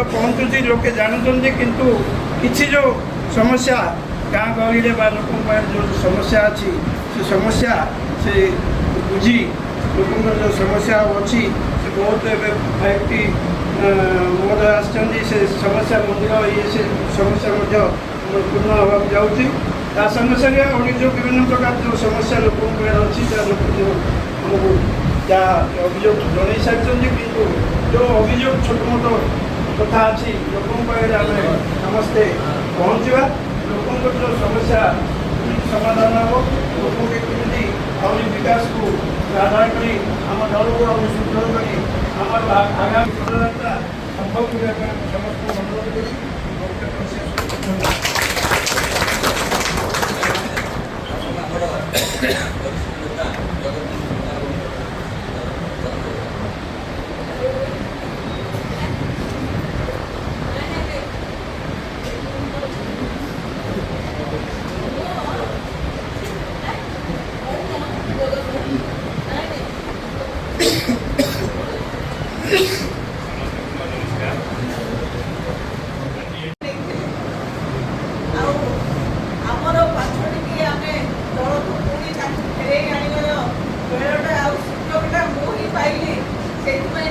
पहुँचुची लोके जानते किंतु किसी जो समस्या गाँ गहली लोक जो समस्या अच्छी से समस्या से बुझी लोक जो समस्या अच्छी से बहुत व्यक्ति महोदय आसछन्ति से समस्या मंदिर ये से समस्या पूर्ण होगा जाऊँगी ता संगे संगे जो विभिन्न प्रकार जो समस्या लोक अच्छी लोक जो आमको जहाँ अभियोग जन सारी किंतु जो अभियोग छोट मोट कथा अच्छी लोक आम समस्ते पहुँचा लोक जो समस्या समाधान हम लोक केमी आम विकास को आधार कर आम दल को आम सुदृढ़ कर आम आगामी पदयात्रा संभव करने समस्त अनुरोध करी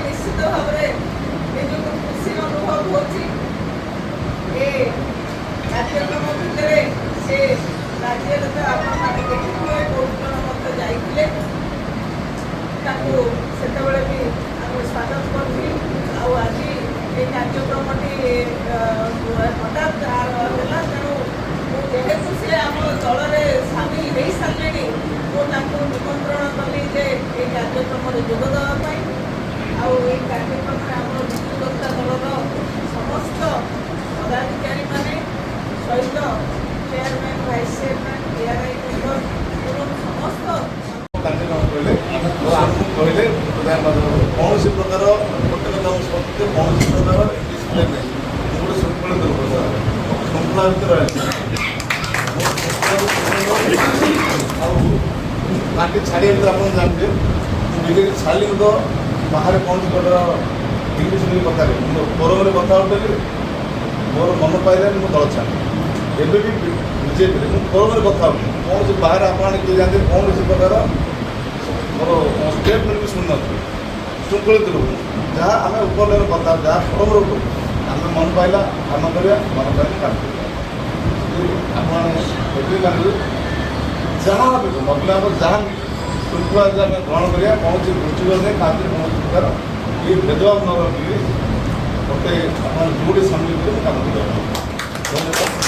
निश्चित भाव में खुशी अनुभव होक्रम भितर से राज्य तो आपने देखिए बहुत जन जाते भी आम स्वागत करी आज ये कार्यक्रम हठात है तेणु जेहेतु सी आम दल में सामिल हो सारे मुझे निमंत्रण कली जे ये कार्यक्रम जोगदेवाई कार्यक्रम में आम विजु जनता दल समस्त पदाधिकारी माने सहित chairman vice chairman DRI member एवं समस्त कहले कौन प्रकार गोटे कथा कौन प्रकार डिस्प्ले नहीं गोटे शृंखलित श्रृंखला भितर पार्टी छाड़ी आप जानते बीजेपी छाड़ी तो बाहर कौन प्रकार इंग्लीश कथा फोरम कथा मोर मन पाइले मुझे दल छाड़ी एवं भी बीजेपी फोरम कथा कौन बाहर आप जानते कौन प्रकार मोर स्टेटमेंट भी शुणु शृंखलित लोक जहाँ आम ऊपर लेवल कथा जहाँ फोरम रोक आम मन पाइला काम करवा मन पाइला काम कर जहाँ भी मतलब जहाँ श्रृंखला आम ग्रहण करा कौन दृष्टि नहीं कौन प्रकार ये भेदभाव न रखी गोटे आप जो सम्मिलित काम कर